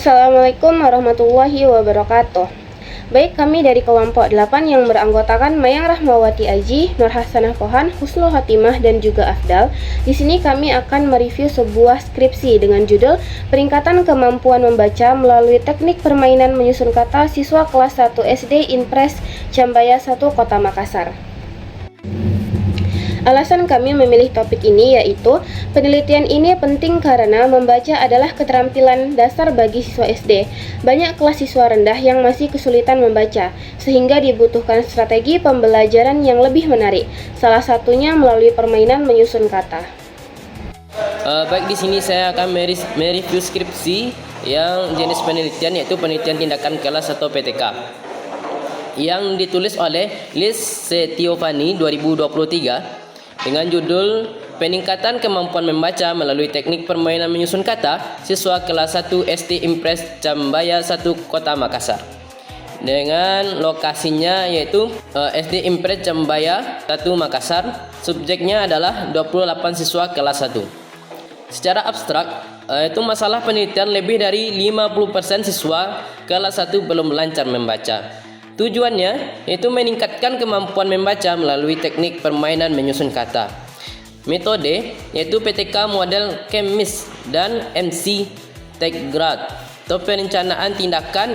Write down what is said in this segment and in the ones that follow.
Assalamualaikum warahmatullahi wabarakatuh. Baik, kami dari kelompok 8 yang beranggotakan Mayang Rahmawati Aji, Nur Hasanah Pohan, Husnul Khotimah, dan juga Afdal. Di sini kami akan mereview sebuah skripsi dengan judul Peningkatan Kemampuan Membaca Melalui Teknik Permainan Menyusun Kata Siswa Kelas 1 SD Impres Jambaya 1 Kota Makassar. Alasan kami memilih topik ini yaitu penelitian ini penting karena membaca adalah keterampilan dasar bagi siswa SD. Banyak kelas siswa rendah yang masih kesulitan membaca, sehingga dibutuhkan strategi pembelajaran yang lebih menarik. Salah satunya melalui permainan menyusun kata. Baik, di sini saya akan mereview skripsi yang jenis penelitian yaitu penelitian tindakan kelas atau PTK yang ditulis oleh Liz Setiovani 2023 dengan judul Peningkatan Kemampuan Membaca Melalui Teknik Permainan Menyusun Kata Siswa Kelas 1 SD Impres Jambaya 1 Kota Makassar. Dengan lokasinya yaitu SD Impres Jambaya 1 Makassar. Subjeknya adalah 28 siswa kelas 1. Secara abstrak, itu masalah penelitian lebih dari 50% siswa kelas 1 belum lancar membaca. Tujuannya yaitu meningkatkan kemampuan membaca melalui teknik permainan menyusun kata. Metode yaitu PTK model Chemis dan MC Tegrad atau perencanaan tindakan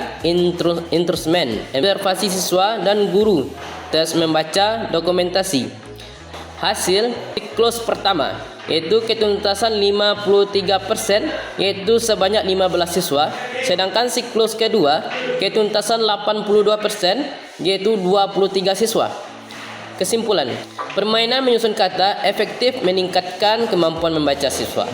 instrumen, observasi siswa dan guru, tes membaca, dokumentasi. Hasil siklus pertama yaitu ketuntasan 53% yaitu sebanyak 15 siswa, sedangkan siklus kedua ketuntasan 82% yaitu 23 siswa. Kesimpulan, permainan menyusun kata efektif meningkatkan kemampuan membaca siswa.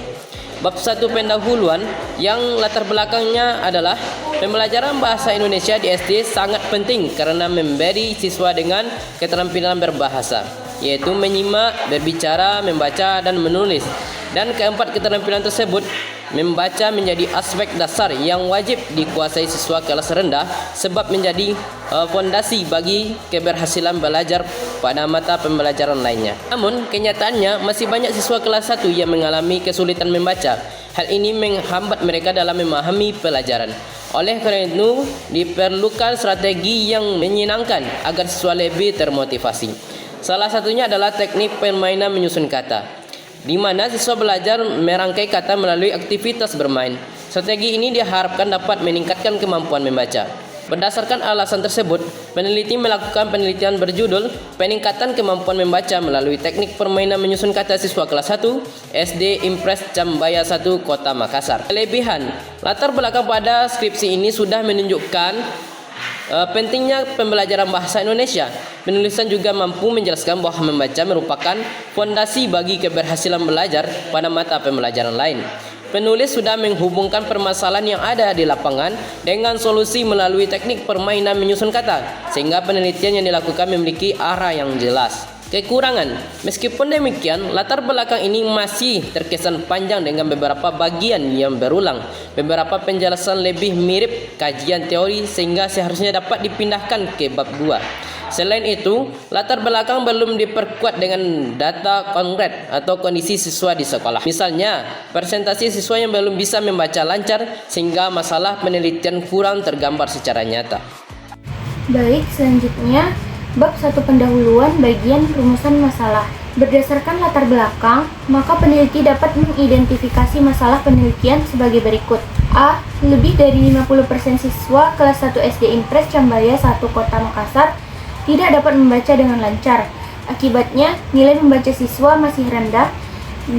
Bab 1 pendahuluan yang latar belakangnya adalah pembelajaran bahasa Indonesia di SD sangat penting karena memberi siswa dengan keterampilan berbahasa, yaitu menyimak, berbicara, membaca, dan menulis. Dan keempat keterampilan tersebut membaca menjadi aspek dasar yang wajib dikuasai siswa kelas rendah sebab menjadi fondasi bagi keberhasilan belajar pada mata pembelajaran lainnya. Namun kenyataannya masih banyak siswa kelas 1 yang mengalami kesulitan membaca. Hal ini menghambat mereka dalam memahami pelajaran. Oleh karena itu diperlukan strategi yang menyenangkan agar siswa lebih termotivasi. Salah satunya adalah teknik permainan menyusun kata, di mana siswa belajar merangkai kata melalui aktivitas bermain. Strategi ini diharapkan dapat meningkatkan kemampuan membaca. Berdasarkan alasan tersebut, peneliti melakukan penelitian berjudul Peningkatan Kemampuan Membaca Melalui Teknik Permainan Menyusun Kata Siswa Kelas 1 SD Impres Jambaya 1 Kota Makassar. Kelebihan, latar belakang pada skripsi ini sudah menunjukkan pentingnya pembelajaran bahasa Indonesia. Penulisan juga mampu menjelaskan bahwa membaca merupakan fondasi bagi keberhasilan belajar pada mata pembelajaran lain. Penulis sudah menghubungkan permasalahan yang ada di lapangan dengan solusi melalui teknik permainan menyusun kata, sehingga penelitian yang dilakukan memiliki arah yang jelas. Kekurangan, meskipun demikian, latar belakang ini masih terkesan panjang dengan beberapa bagian yang berulang. Beberapa penjelasan lebih mirip kajian teori sehingga seharusnya dapat dipindahkan ke bab 2. Selain itu, latar belakang belum diperkuat dengan data konkret atau kondisi siswa di sekolah. Misalnya, persentase siswa yang belum bisa membaca lancar sehingga masalah penelitian kurang tergambar secara nyata. Baik, selanjutnya bab 1 pendahuluan bagian rumusan masalah. Berdasarkan latar belakang, maka peneliti dapat mengidentifikasi masalah penelitian sebagai berikut. A. Lebih dari 50% siswa kelas 1 SD Impres Jambaya 1 Kota Makassar tidak dapat membaca dengan lancar. Akibatnya, nilai membaca siswa masih rendah,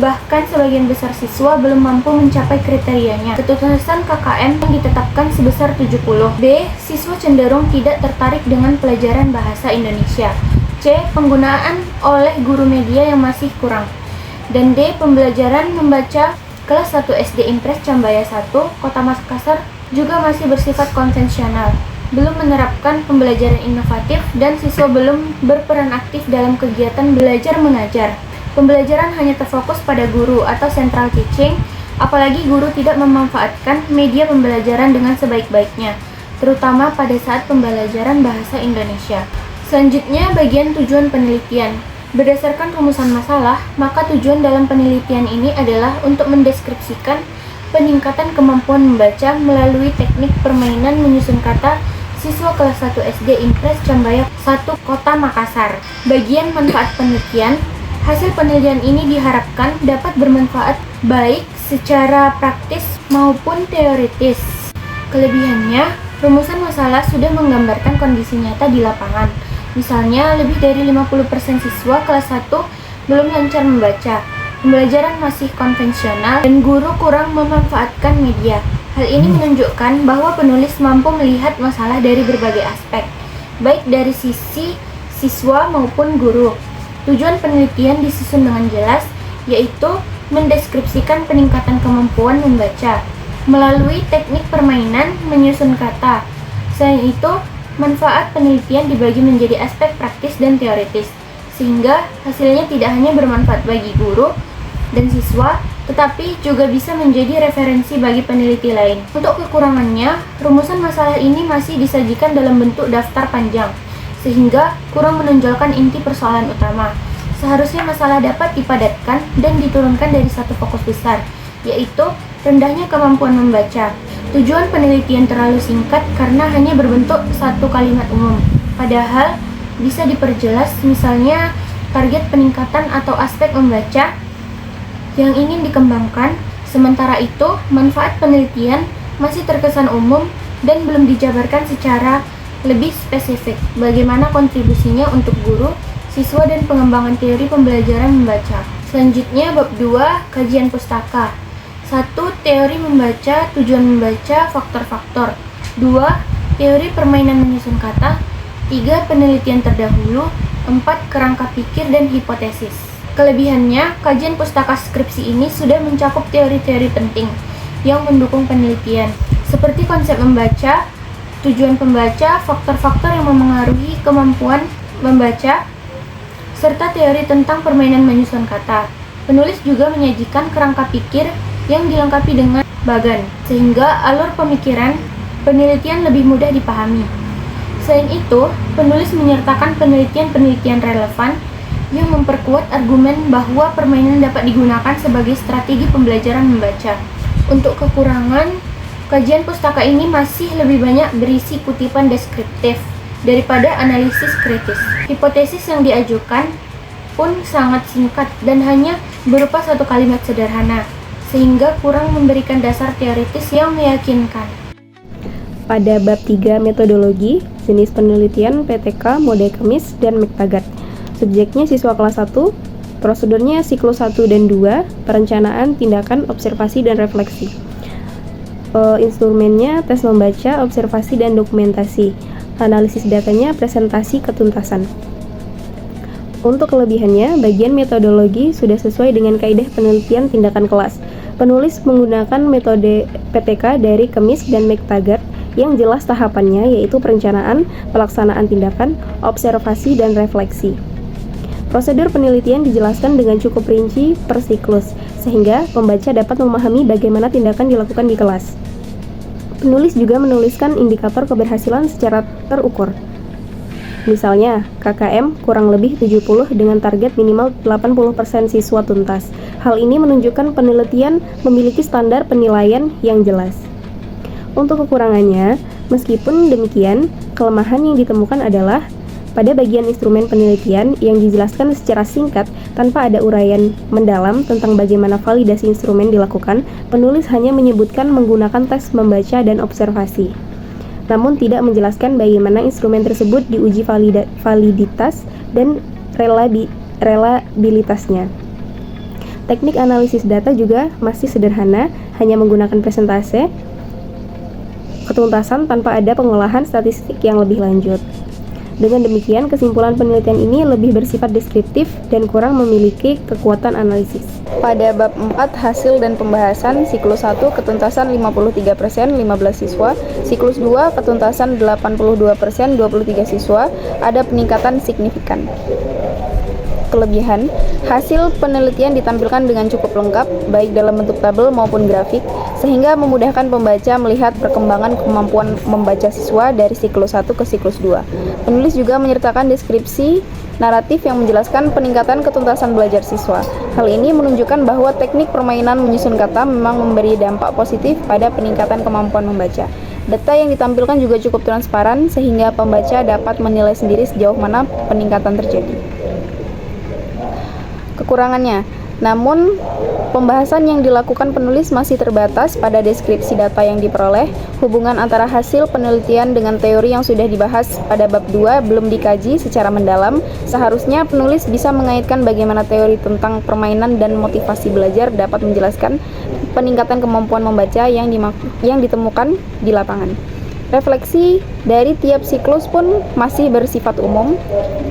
bahkan sebagian besar siswa belum mampu mencapai kriterianya. Ketuntasan KKM yang ditetapkan sebesar 70. B. Siswa cenderung tidak tertarik dengan pelajaran bahasa Indonesia. C. Penggunaan oleh guru media yang masih kurang. Dan D. Pembelajaran membaca kelas 1 SD Impres Jambaya 1 Kota Makassar juga masih bersifat konvensional, belum menerapkan pembelajaran inovatif, dan siswa belum berperan aktif dalam kegiatan belajar mengajar. Pembelajaran hanya terfokus pada guru atau central teaching, apalagi guru tidak memanfaatkan media pembelajaran dengan sebaik-baiknya, terutama pada saat pembelajaran bahasa Indonesia. Selanjutnya, bagian tujuan penelitian. Berdasarkan rumusan masalah, maka tujuan dalam penelitian ini adalah untuk mendeskripsikan peningkatan kemampuan membaca melalui teknik permainan menyusun kata siswa kelas 1 SD Impres Cambaya 1 Kota Makassar. Bagian manfaat penelitian. Hasil penelitian ini diharapkan dapat bermanfaat baik secara praktis maupun teoritis. Kelebihannya, rumusan masalah sudah menggambarkan kondisi nyata di lapangan. Misalnya, lebih dari 50% siswa kelas 1 belum lancar membaca. Pembelajaran masih konvensional dan guru kurang memanfaatkan media. Hal ini menunjukkan bahwa penulis mampu melihat masalah dari berbagai aspek, baik dari sisi siswa maupun guru. Tujuan penelitian disusun dengan jelas, yaitu mendeskripsikan peningkatan kemampuan membaca melalui teknik permainan menyusun kata. Selain itu, manfaat penelitian dibagi menjadi aspek praktis dan teoritis, sehingga hasilnya tidak hanya bermanfaat bagi guru dan siswa, tetapi juga bisa menjadi referensi bagi peneliti lain. Untuk kekurangannya, rumusan masalah ini masih disajikan dalam bentuk daftar panjang, sehingga kurang menonjolkan inti persoalan utama. Seharusnya masalah dapat dipadatkan dan diturunkan dari satu fokus besar, yaitu rendahnya kemampuan membaca. Tujuan penelitian terlalu singkat karena hanya berbentuk satu kalimat umum, padahal bisa diperjelas, misalnya target peningkatan atau aspek membaca yang ingin dikembangkan. Sementara itu, manfaat penelitian masih terkesan umum dan belum dijabarkan secara lebih spesifik bagaimana kontribusinya untuk guru, siswa, dan pengembangan teori pembelajaran membaca. Selanjutnya, bab 2, kajian pustaka. 1. Teori membaca, tujuan membaca, faktor-faktor. 2. Teori permainan menyusun kata. 3. Penelitian terdahulu. 4. Kerangka pikir dan hipotesis. Kelebihannya, kajian pustaka skripsi ini sudah mencakup teori-teori penting yang mendukung penelitian, seperti konsep membaca, tujuan pembaca, faktor-faktor yang memengaruhi kemampuan membaca, serta teori tentang permainan menyusun kata. Penulis juga menyajikan kerangka pikir yang dilengkapi dengan bagan, sehingga alur pemikiran penelitian lebih mudah dipahami. Selain itu, penulis menyertakan penelitian-penelitian relevan yang memperkuat argumen bahwa permainan dapat digunakan sebagai strategi pembelajaran membaca. Untuk kekurangan, kajian pustaka ini masih lebih banyak berisi kutipan deskriptif daripada analisis kritis. Hipotesis yang diajukan pun sangat singkat dan hanya berupa satu kalimat sederhana, sehingga kurang memberikan dasar teoritis yang meyakinkan. Pada bab 3 metodologi, jenis penelitian PTK, mode kemis, dan Mektagat. Subjeknya siswa kelas 1, prosedurnya siklus 1 dan 2, perencanaan, tindakan, observasi, dan refleksi. Instrumennya tes membaca, observasi, dan dokumentasi. Analisis datanya, presentasi, ketuntasan. Untuk kelebihannya, bagian metodologi sudah sesuai dengan kaidah penelitian tindakan kelas. Penulis menggunakan metode PTK dari kemis dan Mektagat yang jelas tahapannya, yaitu perencanaan, pelaksanaan tindakan, observasi, dan refleksi. Prosedur penelitian dijelaskan dengan cukup rinci per siklus, sehingga pembaca dapat memahami bagaimana tindakan dilakukan di kelas. Penulis juga menuliskan indikator keberhasilan secara terukur. Misalnya, KKM kurang lebih 70 dengan target minimal 80% siswa tuntas. Hal ini menunjukkan penelitian memiliki standar penilaian yang jelas. Untuk kekurangannya, meskipun demikian, kelemahan yang ditemukan adalah pada bagian instrumen penelitian yang dijelaskan secara singkat tanpa ada uraian mendalam tentang bagaimana validasi instrumen dilakukan, penulis hanya menyebutkan menggunakan tes membaca dan observasi, namun tidak menjelaskan bagaimana instrumen tersebut diuji validitas dan reliabilitasnya. Teknik analisis data juga masih sederhana, hanya menggunakan presentase, ketuntasan tanpa ada pengolahan statistik yang lebih lanjut. Dengan demikian, kesimpulan penelitian ini lebih bersifat deskriptif dan kurang memiliki kekuatan analisis. Pada bab 4 hasil dan pembahasan, siklus 1 ketuntasan 53% 15 siswa, siklus 2 ketuntasan 82% 23 siswa, ada peningkatan signifikan. Kelebihan, hasil penelitian ditampilkan dengan cukup lengkap, baik dalam bentuk tabel maupun grafik. sehingga memudahkan pembaca melihat perkembangan kemampuan membaca siswa dari siklus 1 ke siklus 2. Penulis juga menyertakan deskripsi naratif yang menjelaskan peningkatan ketuntasan belajar siswa. Hal ini menunjukkan bahwa teknik permainan menyusun kata memang memberi dampak positif pada peningkatan kemampuan membaca. Data yang ditampilkan juga cukup transparan sehingga pembaca dapat menilai sendiri sejauh mana peningkatan terjadi. Kekurangannya, namun pembahasan yang dilakukan penulis masih terbatas pada deskripsi data yang diperoleh. Hubungan antara hasil penelitian dengan teori yang sudah dibahas pada bab 2 belum dikaji secara mendalam. Seharusnya penulis bisa mengaitkan bagaimana teori tentang permainan dan motivasi belajar dapat menjelaskan peningkatan kemampuan membaca yang ditemukan di lapangan. Refleksi dari tiap siklus pun masih bersifat umum,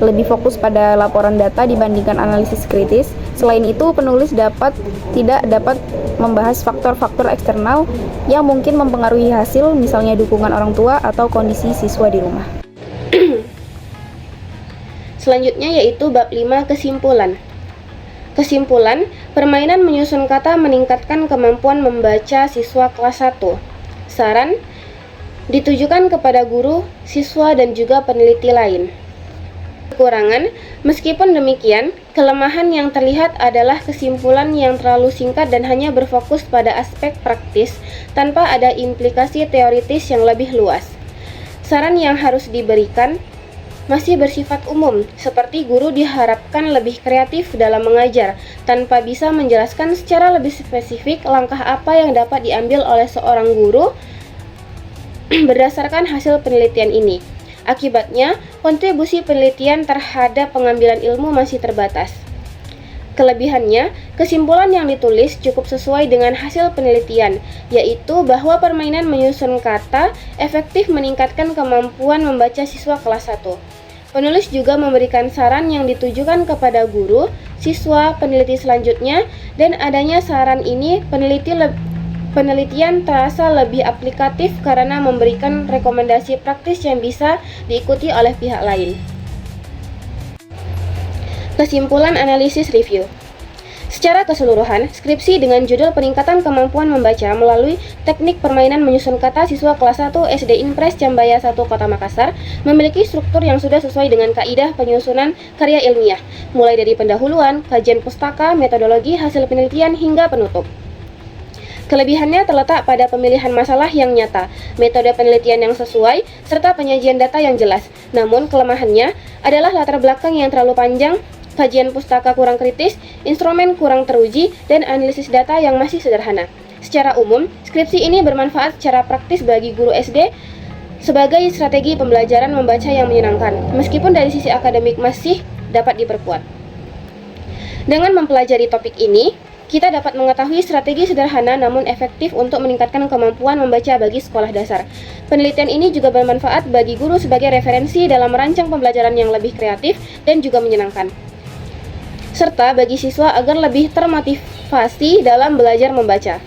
lebih fokus pada laporan data dibandingkan analisis kritis. Selain itu, penulis tidak dapat membahas faktor-faktor eksternal yang mungkin mempengaruhi hasil, misalnya dukungan orang tua atau kondisi siswa di rumah. Selanjutnya yaitu bab 5 kesimpulan. Kesimpulan, permainan menyusun kata meningkatkan kemampuan membaca siswa kelas 1. Saran ditujukan kepada guru, siswa, dan juga peneliti lain. Kekurangan, meskipun demikian, kelemahan yang terlihat adalah kesimpulan yang terlalu singkat dan hanya berfokus pada aspek praktis tanpa ada implikasi teoritis yang lebih luas. Saran yang harus diberikan masih bersifat umum, seperti guru diharapkan lebih kreatif dalam mengajar, tanpa bisa menjelaskan secara lebih spesifik langkah apa yang dapat diambil oleh seorang guru berdasarkan hasil penelitian ini. Akibatnya, kontribusi penelitian terhadap pengambilan ilmu masih terbatas. Kelebihannya, kesimpulan yang ditulis cukup sesuai dengan hasil penelitian, yaitu bahwa permainan menyusun kata efektif meningkatkan kemampuan membaca siswa kelas 1. Penulis juga memberikan saran yang ditujukan kepada guru, siswa, peneliti selanjutnya, dan adanya saran ini penelitian terasa lebih aplikatif karena memberikan rekomendasi praktis yang bisa diikuti oleh pihak lain. Kesimpulan analisis review. Secara keseluruhan, skripsi dengan judul Peningkatan Kemampuan Membaca melalui Teknik Permainan Menyusun Kata Siswa Kelas 1 SD Impres Jambaya 1 Kota Makassar memiliki struktur yang sudah sesuai dengan kaidah penyusunan karya ilmiah, mulai dari pendahuluan, kajian pustaka, metodologi, hasil penelitian, hingga penutup. Kelebihannya terletak pada pemilihan masalah yang nyata, metode penelitian yang sesuai, serta penyajian data yang jelas. Namun kelemahannya adalah latar belakang yang terlalu panjang, kajian pustaka kurang kritis, instrumen kurang teruji, dan analisis data yang masih sederhana. Secara umum, skripsi ini bermanfaat secara praktis bagi guru SD sebagai strategi pembelajaran membaca yang menyenangkan, meskipun dari sisi akademik masih dapat diperkuat. Dengan mempelajari topik ini, kita dapat mengetahui strategi sederhana namun efektif untuk meningkatkan kemampuan membaca bagi sekolah dasar. Penelitian ini juga bermanfaat bagi guru sebagai referensi dalam merancang pembelajaran yang lebih kreatif dan juga menyenangkan, serta bagi siswa agar lebih termotivasi dalam belajar membaca.